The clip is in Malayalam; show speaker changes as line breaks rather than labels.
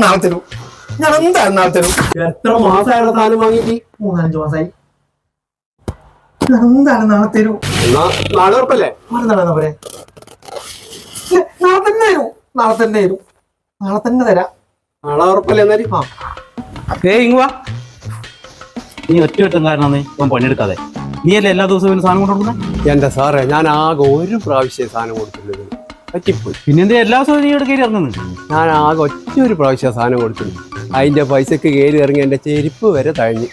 നാളെ തരൂ. ഞാൻ എന്തായാലും നാളെ തരൂ.
എത്ര മാസമായുള്ള സാധനം വാങ്ങിയിട്ട്?
3-5 മാസമായി. ഞാൻ എന്തായാലും നാളെ തരൂ.
നാളെ ഉറപ്പല്ലേ?
നാളെ പോരെ? നാളെ തന്നെ തരൂ. നാളെ തന്നെ തരൂ. നാളെ തന്നെ തരാം.
നാളെ ഉറപ്പല്ലേ? എന്നാലും
ഇങ്ങുവാ, നീ ഒറ്റ കാരണമാണ് ഇപ്പം പണിയെടുക്കാതെ. നീയല്ലേ എല്ലാ ദിവസവും സാധനം കൊണ്ടുകൊടുക്കുന്നത്?
എന്റെ സാറേ, ഞാൻ ആകെ ഒരു പ്രാവശ്യം സാധനം കൊടുത്തിട്ടുള്ളത്, പറ്റിപ്പോയി.
പിന്നെന്താ എല്ലാ ദിവസവും നീ ഇവിടെ കയറി ഇറങ്ങുന്നത്?
ഞാൻ ആകെ ഒറ്റ ഒരു പ്രാവശ്യം സാധനം കൊടുത്തിട്ടുണ്ട്. അതിന്റെ പൈസക്ക് കയറി ഇറങ്ങി എന്റെ ചെരുപ്പ് വരെ തഴഞ്ഞു.